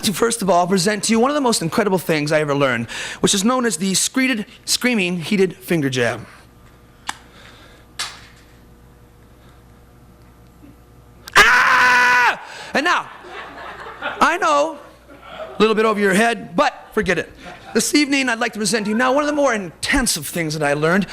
to first of all present to you one of the most incredible things I ever learned, which is known as the screaming heated finger jab. Ah! And now, I know, a little bit over your head, but forget it. This evening, I'd like to present to you now one of the more intensive things that I learned.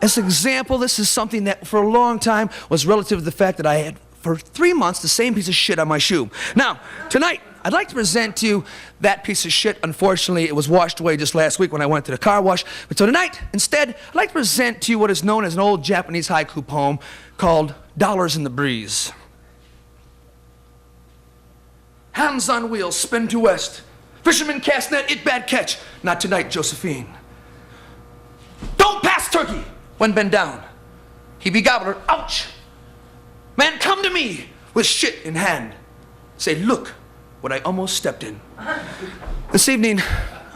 As an example, this is something that for a long time was relative to the fact that I had, for 3 months, the same piece of shit on my shoe. Now, tonight, I'd like to present to you that piece of shit. Unfortunately, it was washed away just last week when I went to the car wash. But so tonight, instead, I'd like to present to you what is known as an old Japanese haiku poem called Dollars in the Breeze. Hands on wheels, spin to west. Fisherman cast net, it bad catch. Not tonight, Josephine. Don't pass turkey when bent down. He be gobbler, ouch. Man, come to me with shit in hand. Say, look what I almost stepped in. This evening,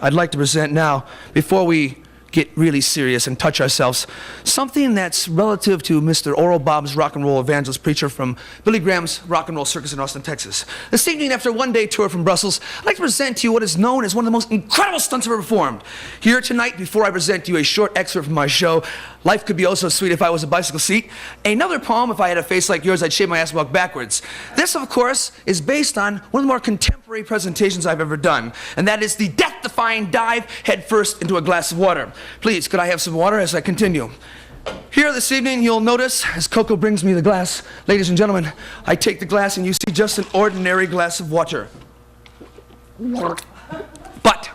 I'd like to present now, before we get really serious and touch ourselves, something that's relative to Mr. Oral Bob's rock and roll evangelist preacher from Billy Graham's Rock and Roll Circus in Austin, Texas. This evening, after a one-day tour from Brussels, I'd like to present to you what is known as one of the most incredible stunts I've ever performed. Here tonight, before I present to you a short excerpt from my show, Life Could Be Oh So Sweet If I Was a Bicycle Seat, another poem, If I Had a Face Like Yours, I'd Shave My Ass and Walk Backwards. This, of course, is based on one of the more contemporary presentations I've ever done, and that is the death-defying dive headfirst into a glass of water. Please, could I have some water as I continue? Here this evening, you'll notice, as Coco brings me the glass, ladies and gentlemen, I take the glass and you see just an ordinary glass of water. But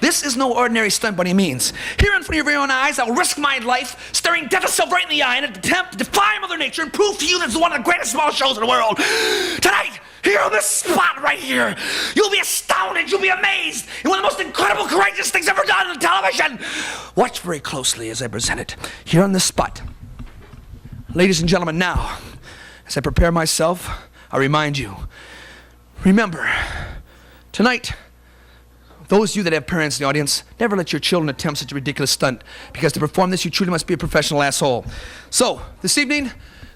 this is no ordinary stunt by any means. Here in front of your own eyes, I'll risk my life staring death itself right in the eye in an attempt to defy Mother Nature and prove to you that it's one of the greatest small shows in the world. Tonight, here on this spot right here, you'll be astounded, you'll be amazed in one of the most incredible, courageous things ever done on television. Watch very closely as I present it. Here on this spot. Ladies and gentlemen, now, as I prepare myself, I remind you, remember, tonight, those of you that have parents in the audience, never let your children attempt such a ridiculous stunt, because to perform this, you truly must be a professional asshole. So, this evening,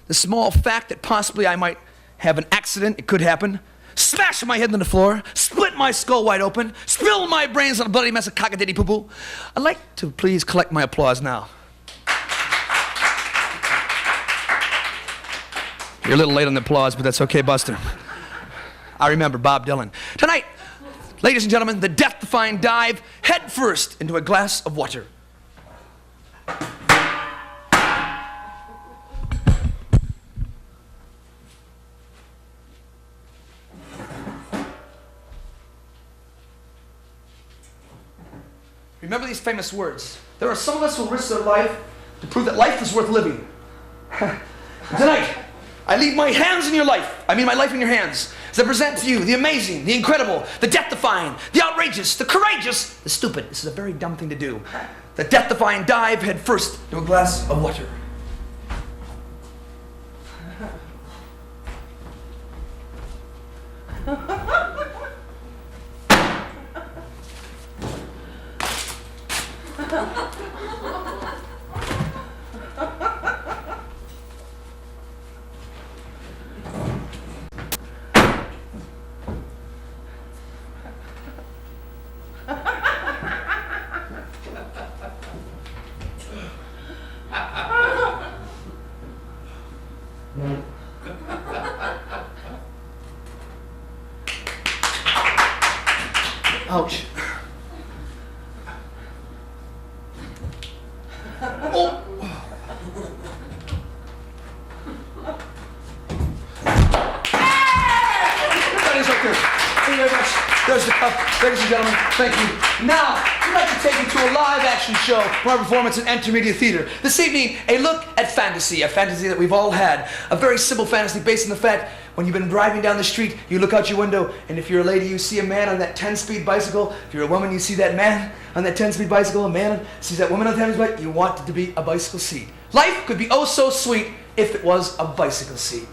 the small fact that possibly I might have an accident, it could happen, smash my head on the floor, split my skull wide open, spill my brains on a bloody mess of cock-a-ditty poo-poo. I'd like to please collect my applause now. You're a little late on the applause, but that's okay, Buster. I remember Bob Dylan. Tonight, ladies and gentlemen, the death-defying dive head first into a glass of water. Remember these famous words. There are some of us who risk their life to prove that life is worth living. Tonight, I leave my hands in your life. I mean my life in your hands. As I present to you the amazing, the incredible, the death-defying, the outrageous, the courageous, the stupid. This is a very dumb thing to do. The death-defying dive head first into a glass of water. Ouch. Oh. Everybody's right there. Thank you very much. There's the cup. Ladies and gentlemen, thank you. Now, I'd like to take you to a live action show from our performance in Intermedia Theater. This evening, a look at fantasy, a fantasy that we've all had. A very simple fantasy based on the fact when you've been driving down the street, you look out your window, and if you're a lady, you see a man on that 10-speed bicycle. If you're a woman, you see that man on that 10-speed bicycle. A man sees that woman on the 10-speed bicycle. You want it to be a bicycle seat. Life could be oh so sweet if it was a bicycle seat.